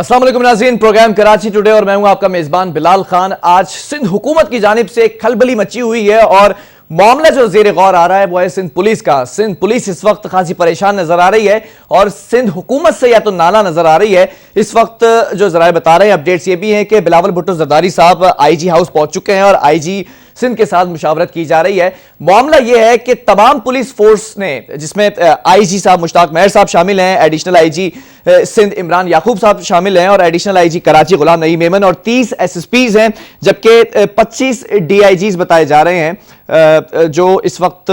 अस्सलाम वालेकुम नाज़रीन, प्रोग्राम कराची टुडे और मैं हूं आपका मेजबान बिलाल खान। आज सिंध हुकूमत की जानिब से खलबली मची हुई है और मामला जो ज़ेर गौर आ रहा है वो है सिंध पुलिस का। सिंध पुलिस इस वक्त खासी परेशान नजर आ रही है और सिंध हुकूमत से या तो नाला नजर आ रही है। इस वक्त जो जराए बता रहे हैं, अपडेट्स ये भी हैं कि बिलावल भुट्टो जरदारी साहब IG हाउस पहुंच चुके हैं और IG सिंध के साथ मुशावरत की जा रही है। मामला यह है कि तमाम पुलिस फोर्स ने, जिसमें IG साहब मुश्ताक मेहर साहब शामिल हैं, एडिशनल IG सिंध इमरान याकूब साहब शामिल हैं और एडिशनल IG कराची गुलाम नईम मेमन और 30 SSPs हैं, जबकि 25 DIGs बताए जा रहे हैं जो इस वक्त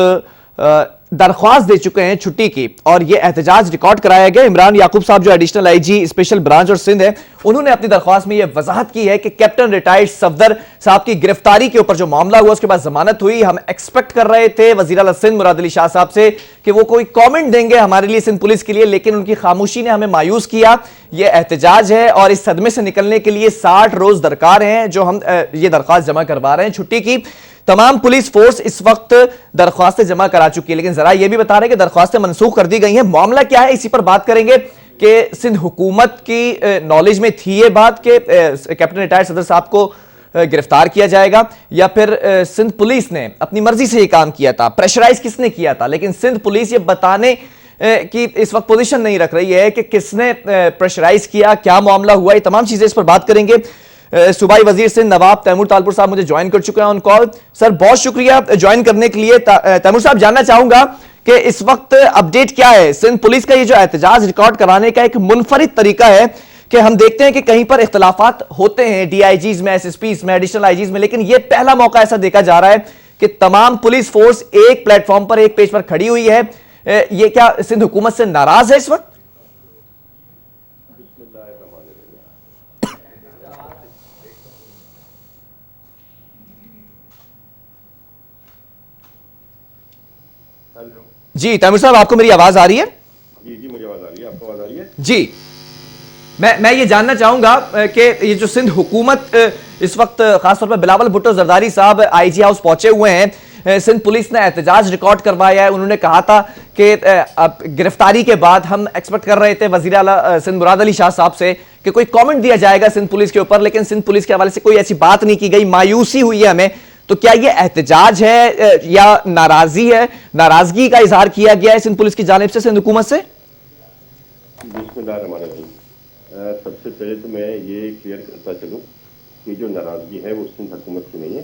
दरख्वास्त दे चुके हैं छुट्टी की। और यह एहतजाज रिकॉर्ड कराया गया। इमरान याकूब साहब जो एडिशनल IG स्पेशल ब्रांच और सिंध है, उन्होंने अपनी दरख्वास्त में यह वजाहत की है कि कैप्टन रिटायर्ड सफदर साहब की गिरफ्तारी के ऊपर जो मामला हुआ उसके बाद जमानत हुई। हम एक्सपेक्ट कर रहे थे वजीर आला सिंध मुराद अली शाह साहब से कि वो कोई कॉमेंट देंगे हमारे लिए, सिंध पुलिस के लिए, लेकिन उनकी खामोशी ने हमें मायूस किया। यह एहतजाज है और इस सदमे से निकलने के लिए 60 रोज दरकार हैं जो हम ये दरख्वास्त जमा करवा रहे हैं छुट्टी की। तमाम पुलिस फोर्स इस वक्त दरख्वास्तें जमा करा चुकी है, लेकिन जरा यह भी बता रहे हैं कि दरख्वास्तें मनसूख कर दी गई हैं। मामला क्या है, इसी पर बात करेंगे कि सिंध हुकूमत की नॉलेज में थी ये बात कि कैप्टन रिटायर्ड सदर साहब को गिरफ्तार किया जाएगा या फिर सिंध पुलिस ने अपनी मर्जी से ये काम किया था, प्रेशराइज किसने किया था। लेकिन सिंध पुलिस ये बताने कि इस वक्त पोजीशन नहीं रख रही है कि किसने प्रेशराइज किया, क्या मामला हुआ। ये तमाम चीजें इस पर बात करेंगे। सूबाई वजीर सिंध नवाब तैमूर तालपुर साहब मुझे ज्वाइन कर चुके हैं ऑन कॉल। सर बहुत शुक्रिया ज्वाइन करने के लिए। तैमूर साहब, जानना चाहूंगा कि इस वक्त अपडेट क्या है। सिंध पुलिस का ये जो एहतजाज रिकॉर्ड कराने का एक मुनफरिद तरीका है कि हम देखते हैं कि कहीं पर इख्तलाफात होते हैं DIGs में, SSPs में, एडिशनल IGs में, लेकिन यह पहला मौका ऐसा देखा जा रहा है कि तमाम पुलिस फोर्स एक प्लेटफॉर्म पर, एक पेज पर खड़ी हुई है। यह क्या सिंध हुकूमत से नाराज है इस वक्त? जी तैमूर साहब, आपको मेरी आवाज आ रही है? जी मुझे आवाज आ रही है, आपको आवाज आ रही है? जी, मैं ये जानना चाहूंगा कि ये जो सिंध हुकूमत इस वक्त खासतौर पर बिलावल भुट्टो जरदारी साहब IG हाउस पहुंचे हुए हैं, सिंध पुलिस ने एहतजाज रिकॉर्ड करवाया है। उन्होंने कहा था कि अब गिरफ्तारी के बाद हम एक्सपेक्ट कर रहे थे वजीर आला सिंध मुराद अली शाह साहब से कि कोई कमेंट दिया जाएगा सिंध पुलिस के ऊपर, लेकिन सिंध पुलिस के हवाले से कोई ऐसी बात नहीं की गई। मायूसी हुई है हमें। तो क्या ये एहतजाज है या नाराजगी है, नाराजगी का इजहार किया गया है सिंध पुलिस की जानिब से सिंध हुकूमत से? बिस्मिल्लाहिर्रहमानिर्रहीम। सबसे पहले तो मैं ये क्लियर करता चलूं कि जो नाराजगी है वो सिंध हुकूमत की नहीं है।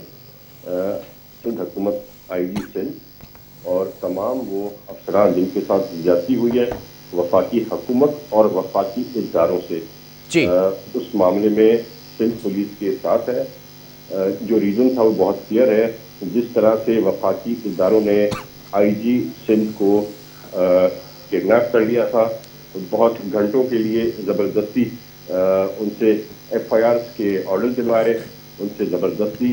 सिंध हुकूमत IG सिंध और तमाम वो अफसरान जिनके साथ ज्यादती हुई है वफाकी हुकूमत और वफाकी इदारों से, उस मामले में सिंध पुलिस के साथ है। जो रीजन था वो बहुत क्लियर है। जिस तरह से वफाकी इदारों ने IG सिंध को किडनैप कर लिया था, बहुत घंटों के लिए ज़बरदस्ती उनसे FIRs के ऑर्डर दिलवाए, उनसे ज़बरदस्ती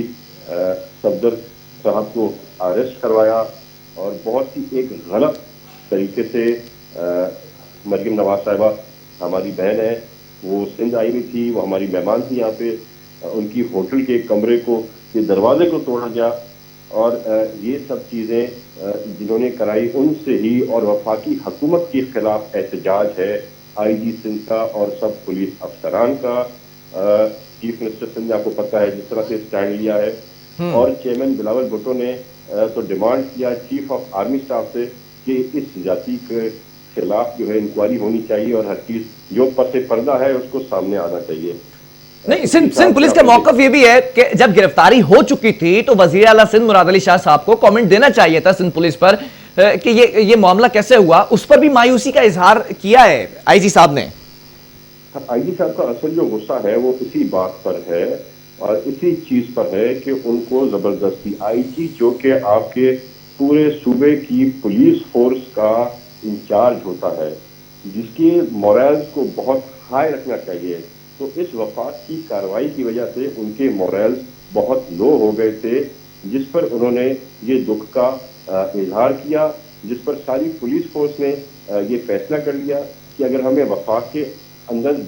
सफदर साहब को अरेस्ट करवाया और बहुत ही एक गलत तरीके से मरियम नवाज साहिबा हमारी बहन है, वो सिंध आई हुई थी, वो हमारी मेहमान थी यहाँ पे, उनकी होटल के कमरे को, ये दरवाजे को तोड़ा गया और ये सब चीज़ें जिन्होंने कराई उनसे ही, और वफाकी हुकूमत के खिलाफ एहतजाज है IG सिंध का और सब पुलिस अफसरान का। चीफ मिनिस्टर सिंध ने, आपको पता है, जिस तरह से स्टैंड लिया है, और चेयरमैन बिलावल भुट्टो ने तो डिमांड किया चीफ ऑफ आर्मी स्टाफ से कि इस जाति के खिलाफ जो है इंक्वायरी होनी चाहिए और हर चीज जो पसे पर्दा है उसको सामने आना चाहिए। नहीं, सिंध पुलिस का मौकफ ये भी है कि जब गिरफ्तारी हो चुकी थी तो वजीर आला सिंध मुराद अली शाह साहब को कमेंट देना चाहिए था सिंध पुलिस पर कि ये मामला कैसे हुआ। उस पर भी मायूसी का इजहार किया है IG साहब ने। IG साहब का असल जो गुस्सा है वो इसी बात पर है और इसी चीज पर है कि उनको जबरदस्ती IG, जो कि आपके पूरे सूबे की पुलिस फोर्स का इंचार्ज होता है, जिसकी मोरल्स को बहुत हाई रखना चाहिए, तो इस वफात की कार्रवाई की वजह से उनके मोरल्स बहुत लो हो गए थे, जिस पर उन्होंने ये दुख का इजहार किया, जिस पर सारी पुलिस फोर्स ने ये फैसला कर लिया कि अगर हमें वफात के अंदर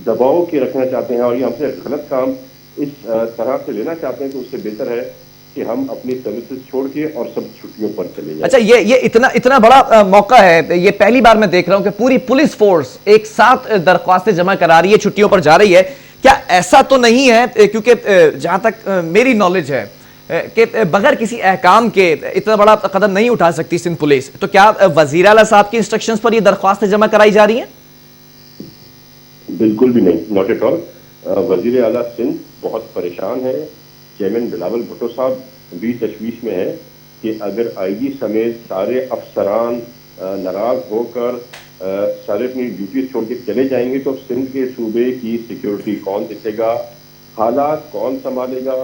दबाव के रखना चाहते हैं और ये हमसे गलत काम इस तरह से लेना चाहते हैं, तो उससे बेहतर है कि हम अपनी सर्विसेज छोड़ के और सब छुट्टियों पर चले जाएं। अच्छा, ये इतना बड़ा मौका है, ये पहली बार मैं देख रहा हूं कि पूरी पुलिस फोर्स एक साथ दरख्वास्तें जमा करा रही है, छुट्टियों पर जा रही है। क्या ऐसा तो नहीं है, क्योंकि जहां तक मेरी नॉलेज है कि बगैर किसी अहकाम के इतना बड़ा कदम नहीं उठा सकती सिंध पुलिस, तो क्या वजीर आला साहब की इंस्ट्रक्शंस पर ये दरख्वास्तें जमा कराई जा रही हैं? बिल्कुल भी नहीं, नॉट एट ऑल। वजीर आला सिंध बहुत परेशान है। चेयरमैन बिलावल भुट्टो साहब भी तशवीश में है कि अगर आईजी समेत सारे अफसरान नाराज होकर सारे अपनी ड्यूटी छोड़ के चले जाएंगे तो सिंध के सूबे की सिक्योरिटी कौन देखेगा, हालात कौन संभालेगा।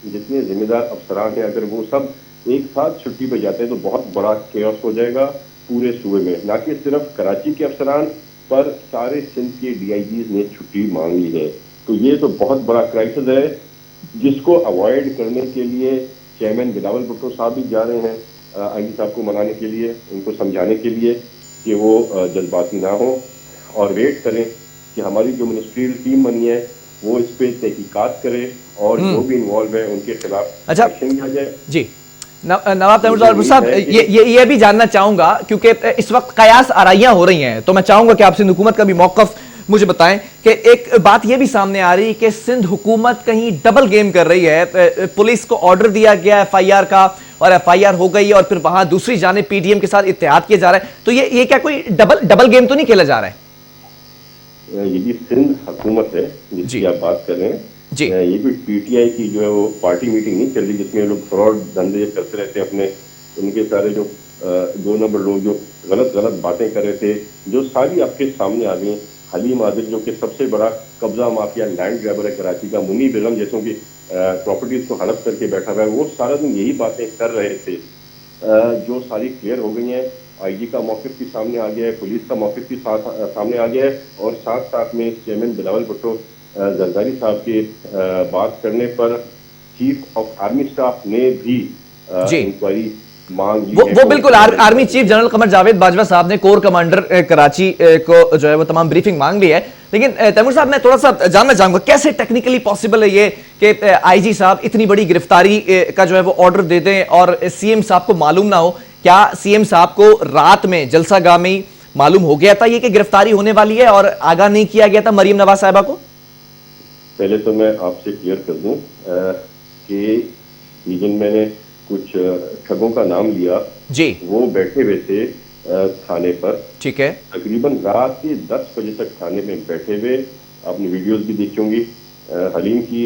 जितने जिम्मेदार अफसरान हैं अगर वो सब एक साथ छुट्टी पे जाते हैं तो बहुत बड़ा केओस हो जाएगा पूरे सूबे में। ना कि सिर्फ कराची के अफसरान पर सारे सिंध के डीआईजीज ने छुट्टी मांग ली है। तो ये तो बहुत बड़ा क्राइसिस है जिसको अवॉइड करने के लिए चेयरमैन बिलावल भुट्टो साहब भी जा रहे हैं आईजी साहब को मनाने के लिए, उनको समझाने के लिए कि वो जज्बाती ना हो और वेट करें कि हमारी जो मिनिस्ट्रियल टीम बनी है वो इस पे तहकीकात करे और जो भी इन्वॉल्व है उनके खिलाफ एक्शन लिया जाए। जी नवाब तैमूर साहब, ये भी जानना चाहूंगा क्योंकि इस वक्त कयास आराइयां हो रही हैं, तो मैं चाहूंगा कि आप सिंध हुकूमत का भी मौकफ मुझे बताएं कि एक बात यह भी सामने आ रही है कि सिंध हुकूमत कहीं डबल गेम कर रही है। पुलिस को ऑर्डर दिया गया एफआईआर का और एफआईआर हो गई और फिर वहां दूसरी जानिब पीडीएम के साथ इत्तेहाद किया जा रहा है, तो ये क्या कोई डबल गेम तो नहीं खेला जा रहा है? ये भी सिंध हुकूमत है जिसकी आप बात कर रहे हैं जी। ये भी पीटीआई की जो है वो पार्टी मीटिंग नहीं चल रही जिसमें लोग फ्रॉड धंधे करते रहते हैं अपने, उनके सारे जो 2 नंबर लोग जो गलत बातें कर रहे थे जो सारी आपके सामने आ गई। हलीम आदिल जो कि सबसे बड़ा कब्जा माफिया लैंड ग्रैबर है कराची का, मुनी बेगम जैसों की प्रॉपर्टीज को हड़प करके बैठा हुआ है, वो सारा दिन यही बातें कर रहे थे जो सारी क्लियर हो गई हैं। आईजी का मौक़िफ़ भी सामने आ गया है, पुलिस का मौक़िफ़ भी सामने आ गया है और साथ में चेयरमैन बिलावल भुट्टो जरदारी साहब के बात करने पर चीफ ऑफ आर्मी स्टाफ ने भी इंक्वायरी मांग ली है। वो बिल्कुल army chief general Qamar Javed Bajwa साहब ने कोर कमांडर कराची को जो है वो तमाम ब्रीफिंग मांग ली है। लेकिन तैमूर साहब, मैं थोड़ा सा जानना चाहूंगा कैसे टेक्निकली पॉसिबल है ये कि आईजी साहब इतनी बड़ी गिरफ्तारी का जो है वो ऑर्डर दे दें और सीएम साहब को मालूम ना हो? क्या सीएम साहब को रात में जलसागाह में मालूम हो गया था ये कि गिरफ्तारी होने वाली है और आगाह नहीं किया गया था मरियम नवाज साहिबा को? पहले तो मैं आपसे क्लियर कर दूं कि जिन मैंने कुछ ठगों का नाम लिया जी, वो बैठे हुए थे थाने पर। ठीक है। तकरीबन रात के 10 बजे तक थाने में बैठे हुए, आपने वीडियोस भी देखी होंगी हलीम की,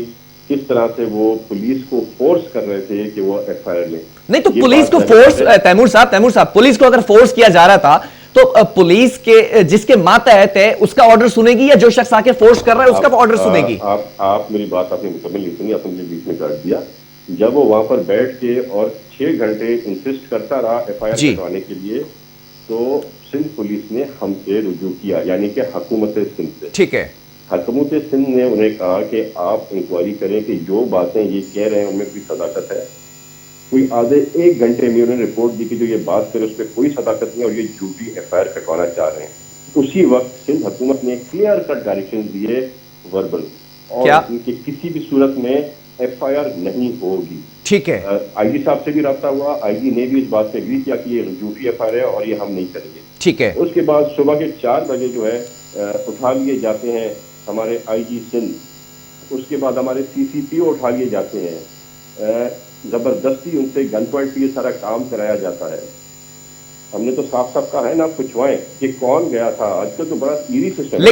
किस तरह से वो पुलिस को फोर्स कर रहे थे कि वो एफआईआर लें। नहीं तो पुलिस को फोर्स, तैमूर साहब पुलिस को अगर फोर्स किया जा रहा था तो पुलिस के जिसके मातहत है उसका ऑर्डर सुनेगी या जो शख्स आके फोर्स कर रहा है उसका ऑर्डर सुनेगी? आप मेरी बात आपने मुकम्मल नहीं सुनी, आपने बीच में काट दिया। जब वो वहां पर बैठ के और 6 घंटे इंसिस्ट करता रहा एफआईआर करवाने के लिए तो सिंध पुलिस ने हमसे रुजू किया, यानी कि हुकूमत सिंध से। ठीक है। हुकूमत सिंध ने उन्हें कहा कि आप इंक्वायरी करें कि जो बातें ये कह रहे हैं उनमें कोई सदाकत है। कोई आधे 1 घंटे में उन्होंने रिपोर्ट दी कि जो ये बात करे उस पर कोई सदाकत नहीं और ये झूठी एफआईआर कटवाना चाह रहे हैं। उसी वक्त सिंध हुकूमत ने क्लियर कट डायरेक्शन दिए वर्बल और उनकी किसी भी सूरत में एफआईआर नहीं होगी। ठीक है। आईजी साहब से भी राब्ता हुआ, आईजी ने भी इस बात से एग्री किया कि ये झूठी एफआईआर है और ये हम नहीं करेंगे। ठीक है। उसके बाद सुबह के 4 बजे जो है उठा लिए जाते हैं हमारे आईजी सिंध, उसके बाद हमारे सीसीपीओ उठा लिए जाते हैं, जबरदस्ती उनसे गन पॉइंट पे ये सारा काम कराया जाता है। हमने तो साफ कहा है ना, पूछवाएं कि कौन गया था। आजकल तो बड़ा ईरी सिस्टम।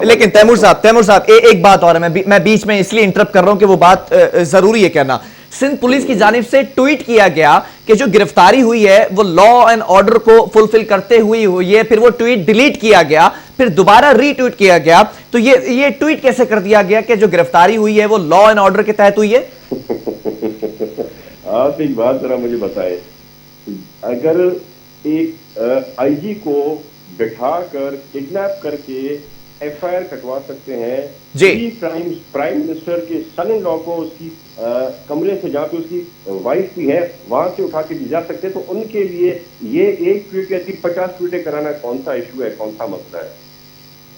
लेकिन तैमूर साहब एक बात और है, मैं बीच में इसलिए इंटरप्ट कर रहा हूं कि वो बात जरूरी है कहना। सिंध पुलिस की जानिब से ट्वीट किया गया कि जो गिरफ्तारी हुई है वो लॉ एंड ऑर्डर को फुलफिल करते हुए हुई है, फिर वो ट्वीट डिलीट किया गया, फिर दोबारा रीट्वीट किया गया। तो ये ट्वीट कैसे कर दिया गया कि जो गिरफ्तारी हुई है वो लॉ एंड ऑर्डर के तहत हुई है? आप एक बात जरा मुझे बताएं, अगर एक आईजी को बिठाकर किडनैप करके एफआईआर कटवा सकते हैं जी, प्राइम मिनिस्टर के सन इन लॉ को उसकी कमरे से जहाँ पे उसकी वाइफ भी है वहां से उठा के ले जा सकते हैं, तो उनके लिए ये एक ट्वीट या 50 ट्वीटें कराना कौन सा इशू है, कौन सा मसला है?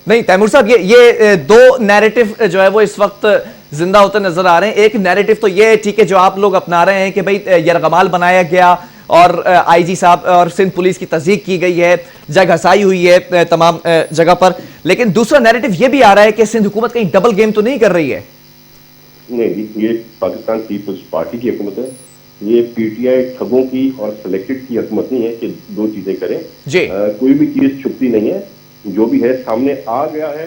नहीं तैमूर साहब, ये 2 नैरेटिव जो है वो इस वक्त जिंदा होते नजर आ रहे हैं। एक नैरेटिव तो ये है, ठीक है, जो आप लोग अपना रहे हैं कि भाई यरगमाल बनाया गया और आईजी साहब और सिंध पुलिस की तस्दीक की गई है, जग हसाई हुई है तमाम जगह पर, लेकिन दूसरा नैरेटिव ये भी आ रहा है कि सिंध हुकूमत कहीं डबल गेम तो नहीं कर रही है। नहीं, ये पाकिस्तान पीपल्स पार्टी की हुकूमत है, ये पीटीआई ठगों की और सिलेक्टेड की हुकूमत नहीं है कि दो चीजें करें जी। कोई भी चीज छुपती नहीं है, जो भी है सामने आ गया है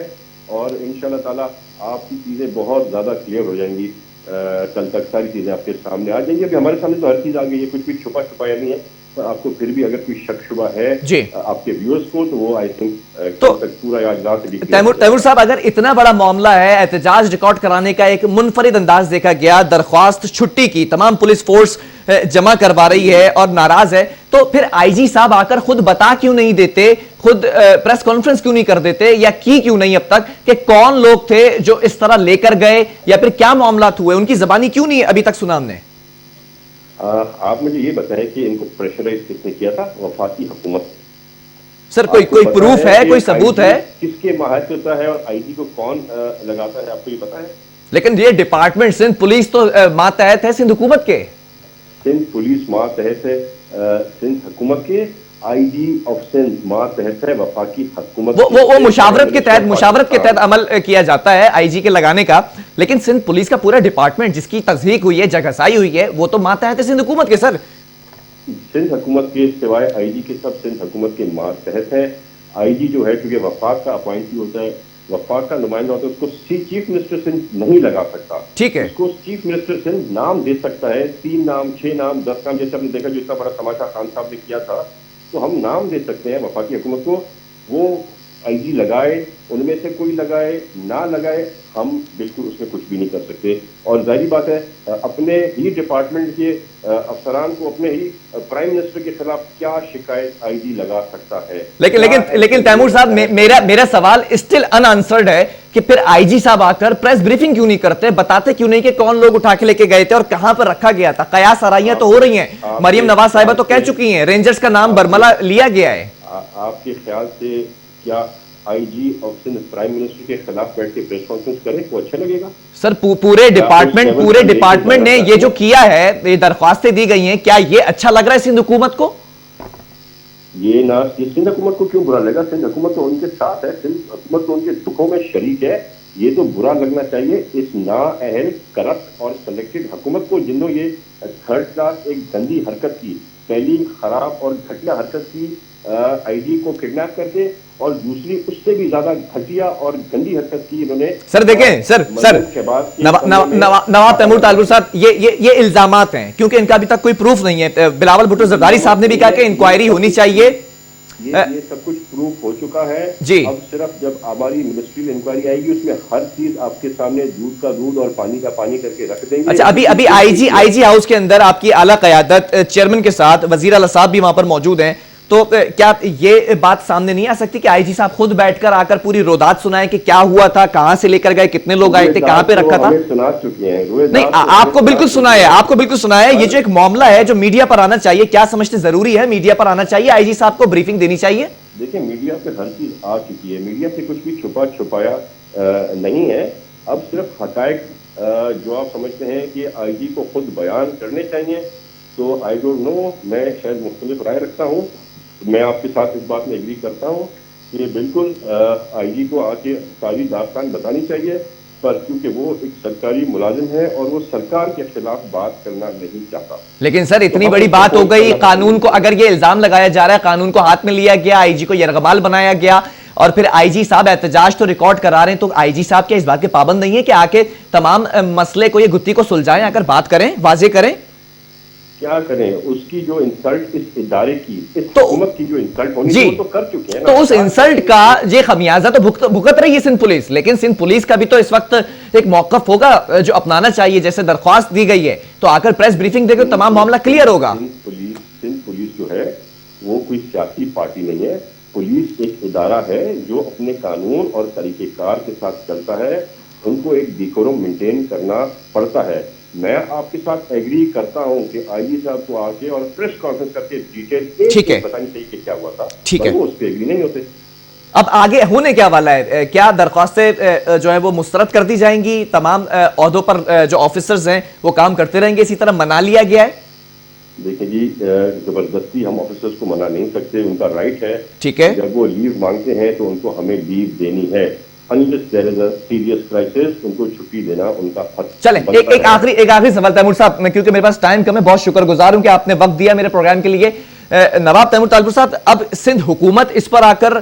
और इंशाल्लाह ताला आपकी चीजें बहुत ज्यादा क्लियर हो जाएंगी। कल तक सारी चीजें आपके सामने आ जाएंगी। अभी हमारे सामने तो हर चीज आ गई है, कुछ भी छुपा छुपाया नहीं है, पर आपको फिर भी अगर कोई शक शुबा है आपके व्यूअर्स को, तो वो आई थिंक तो पूरा तैमूर साहब, अगर इतना बड़ा मामला है, एहतजाज रिकॉर्ड कराने का एक मुनफरिद अंदाज देखा गया, दरख्वास्त छुट्टी की, तमाम पुलिस फोर्स जमा करवा रही है और नाराज है, तो फिर आईजी साहब आकर खुद बता क्यों नहीं देते, खुद प्रेस कॉन्फ्रेंस क्यों नहीं कर देते, या की क्यों नहीं अब तक कि कौन लोग थे जो इस तरह लेकर गए, या फिर क्या मामला हुए, उनकी जबानी क्यों नहीं अभी तक सुना हमने? आप मुझे ये बताएं कि इनको प्रेशराइज किसने किया था? वफाकी हुकूमत। सर कोई प्रूफ है, कोई सबूत है? किसके माहत होता है और आईजी को कौन लगाता है, आपको ये पता है? लेकिन ये डिपार्टमेंट सिंध पुलिस तो मातहत है सिंध हुकूमत के। सिंध पुलिस मातहत है सिंध हुकूमत के, आईजी ऑफ सिंध मातहत है वफाकी हुकूमत। वो मुशावरत के तहत अमल किया जाता है आईजी के लगाने का, लेकिन सिंध पुलिस का पूरा डिपार्टमेंट जिसकी तस्दीक हुई है, जगहसाई हुई है, वो तो मातहत है सिंध हुकूमत के। सर सिंध हुकूमत के सिवाय आईजी के सब सिंध हुकूमत के मातहत है। आईजी जो है, क्योंकि वफाक का अपॉइंटी होता है, वफाक का नुमाइंदा होता है, उसको चीफ मिनिस्टर सिंध नहीं लगा सकता। ठीक है, उसको चीफ मिनिस्टर सिंध नाम दे सकता है, 3 नाम, 6 नाम, 10 नाम, जैसे हमने देखा जो इतना बड़ा तमाशा खान साहब ने किया था, तो हम नाम दे सकते हैं वफाकी हुकूमत को। वो आईजी लगाए, उनमें से कोई लगाए ना लगाए, हम बिल्कुल उसमें कुछ भी नहीं कर सकते। और जाहिर बात है, अपने ही डिपार्टमेंट के अफसरान को अपने ही प्राइम मिनिस्टर के खिलाफ क्या शिकायत आईजी लगा सकता है? लेकिन तैमूर साहब, मेरा सवाल स्टिल अनआंसर्ड है कि फिर आईजी साहब आकर प्रेस ब्रीफिंग क्यों नहीं करते, बताते क्यों नहीं कि कौन लोग उठा के लेके गए थे और कहां पर रखा गया था? कयास आराइयां तो हो रही हैं, मरियम नवाज साहिबा तो कह चुकी हैं, रेंजर्स का नाम बरमला लिया गया है। आपके ख्याल से क्या IG of Sindh prime minister के खिलाफ बैठ के प्रेस कॉन्फ्रेंस करे तो अच्छा लगेगा? सर पूरे डिपार्टमेंट ने ये जो किया है, ये दरख्वास्तें दी गई हैं, क्या ये अच्छा लग रहा है सिंध हुकूमत को? ये सिंध हुकूमत को क्यों बुरा लगा? सिंध हुकूमत तो उनके साथ है, सिंध हुकूमत तो उनके दुखों में शरीक है। ये तो बुरा लगना चाहिए इस नाअहल, करप्ट और सिलेक्टेड हुकूमत को, जिन्होंने ये थर्ड क्लास एक गंदी हरकत की, पहली खराब और घटिया हरकत की आईजी को किडनैप करके, और दूसरी उससे भी ज्यादा घटिया और गंदी हरकत की इन्होंने। सर देखें, सर नवाब तैमूर तालुर साहब, ये इल्जामात हैं, क्योंकि इनका अभी तक कोई प्रूफ नहीं है। बिलावल भुट्टो जरदारी साहब ने भी कहा कि इंक्वायरी होनी चाहिए। ये सब कुछ प्रूफ हो चुका है जी। अब सिर्फ जब हमारी मिनिस्ट्रियल इंक्वायरी आएगी, उसमें हर चीज आपके सामने दूध का दूध और पानी का पानी करके रख देंगे। अच्छा, अभी आईजी हाउस के अंदर आपकी आला क़यादत चेयरमैन के साथ वजीर आला साहब भी वहां पर मौजूद हैं, तो क्या ये बात सामने नहीं आ सकती कि आईजी साहब खुद बैठकर आकर पूरी रोदात सुनाए कि क्या हुआ था, कहां से लेकर गए, कितने लोग आए थे, कहां पे रखा था? सुना चुके हैं। नहीं, आपको बिल्कुल सुना है। ये जो एक मामला है जो मीडिया पर आना चाहिए, क्या समझते जरूरी है मीडिया पर आना चाहिए, आईजी साहब को ब्रीफिंग देनी चाहिए? देखिए, मीडिया पे हर चीज आ चुकी है, मीडिया से कुछ भी छुपा छुपाया नहीं है। अब सिर्फ हकायक जो आप समझते हैं कि आईजी को खुद बयान करने चाहिए, तो आई डोंट नो, मैं शायद मुख्तलिफ राय रखता हूँ। मैं आपके साथ इस बात में एग्री करता हूँ कि बिल्कुल आईजी को आके सारी दास्तान बतानी चाहिए, पर क्योंकि वो एक सरकारी मुलाजिम है और वो सरकार के खिलाफ बात करना नहीं चाहता। लेकिन सर इतनी बड़ी बात हो गई, कानून को अगर ये इल्जाम लगाया जा रहा है, कानून को हाथ में लिया गया, आईजी को यरगमाल बनाया गया, और फिर आईजी साहब एहतजाज तो रिकॉर्ड करा रहे हैं, तो आईजी साहब क्या इस बात के पाबंद नहीं है कि आके तमाम मसले को, ये गुत्थी को सुलझाएं, आकर बात करें, वाजे करें? क्या करें? उसकी जो इंसल्ट इस इदारे की, इस हुकूमत की जो इंसल्ट होनी थी, वो तो कर चुके हैं ना। तो उस इंसल्ट का ये खमियाजा तो भुगत रही है सिंध पुलिस, लेकिन सिंध पुलिस का भी तो इस वक्त एक मौकफ होगा जो अपनाना चाहिए। जैसे दरख्वास्त दी गई है, तो आकर प्रेस ब्रीफिंग देकर तमाम मामला क्लियर होगा। सिंध पुलिस जो है वो कोई सियासी पार्टी नहीं है। पुलिस एक इदारा है जो अपने कानून और तरीकेकार के साथ चलता है, उनको एक डिकोरम मेंटेन करना पड़ता है। मैं आपके साथ एग्री करता हूं कि आईजी साहब को आके और प्रेस कॉन्फ्रेंस करके डिटेल बतानी चाहिए कि क्या हुआ था, ठीक है, वो उस पर एग्री नहीं होते। अब आगे होने क्या वाला है? क्या दरख्वास्तें जो है वो मुस्तरद कर दी जाएंगी? तमाम ओहदों पर जो ऑफिसर्स हैं वो काम करते रहेंगे, इसी तरह मना लिया गया है? देखिए जी, जबरदस्ती हम ऑफिसर्स को मना नहीं सकते, उनका राइट है। ठीक है। जब वो लीव मांगते हैं तो उनको हमें लीव देनी है। Unless there is a serious crisis, उनको छुट्टी देना उनका हक। चलें, एक आखिरी सवाल तैमूर साहब, मैं क्योंकि मेरे पास टाइम कम है, बहुत शुक्रगुजार हूं कि आपने वक्त दिया मेरे प्रोग्राम के लिए। नवाब तैमूर तालपुर साहब, अब सिंध हुकूमत इस पर आकर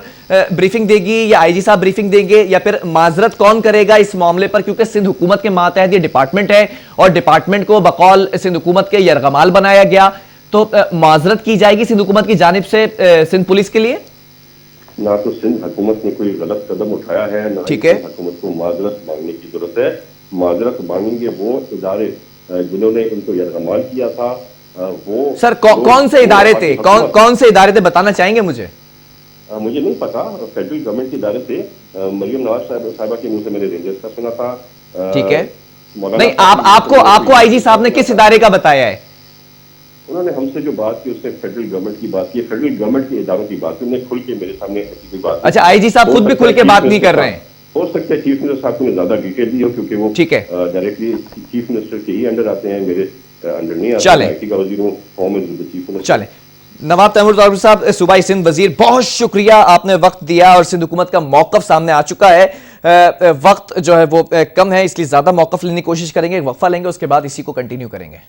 ब्रीफिंग देगी या आईजी साहब ब्रीफिंग देंगे, या फिर माजरत कौन करेगा इस मामले पर? क्योंकि सिंध हुकूमत के मातहत ये डिपार्टमेंट है और डिपार्टमेंट को बकौल सिंध हुकूमत के यरगमाल बनाया गया, तो माजरत की जाएगी सिंध हुकूमत की जानिब से सिंध पुलिस के लिए? ना तो सिंध हुकूमत ने कोई गलत कदम उठाया है, ना ठीक है। हुकूमत को माजरत मांगने की जरूरत है। माजरत मांगेंगे वो इदारे जिन्होंने इनको यरगमाल किया था। वो सर कौन से इदारे थे, कौन से इदारे थे, बताना चाहेंगे मुझे? मुझे नहीं पता, फेडरल गवर्नमेंट के इदारे थे। मरियम नवाज साहिबा के मुंह से मैंने रेंजर्स का सुना था। ठीक है। नहीं, आपको आईजी साहब ने किस इदारे का बताया है? उन्होंने हमसे जो बात की उसने फेडरल गवर्नमेंट की बात की, फेडरल गवर्नमेंट के इदारों की बात की, उन्होंने खुल के मेरे सामने ऐसी कोई बात। अच्छा, आईजी साहब खुद भी खुल के बात नहीं कर रहे हैं? हो सकता है चीफ मिनिस्टर साहब को ज्यादा डिटेल दी हो, क्योंकि वो ठीक है डायरेक्टली चीफ मिनिस्टर के ही अंडर आते हैं, मेरे अंडर नहीं आते। चलें। आईटी का वजीर हूं, home is the chief minister. चलें, नवाब तैमूर तालपुर साहब, सूबाई सिंध वजीर, बहुत शुक्रिया, आपने वक्त दिया और सिंध हुकूमत का मौकफ सामने आ चुका है। वक्त जो है वो कम है, इसलिए ज्यादा मौकफ लेने की कोशिश करेंगे, वक्फा लेंगे, उसके बाद इसी को कंटिन्यू करेंगे।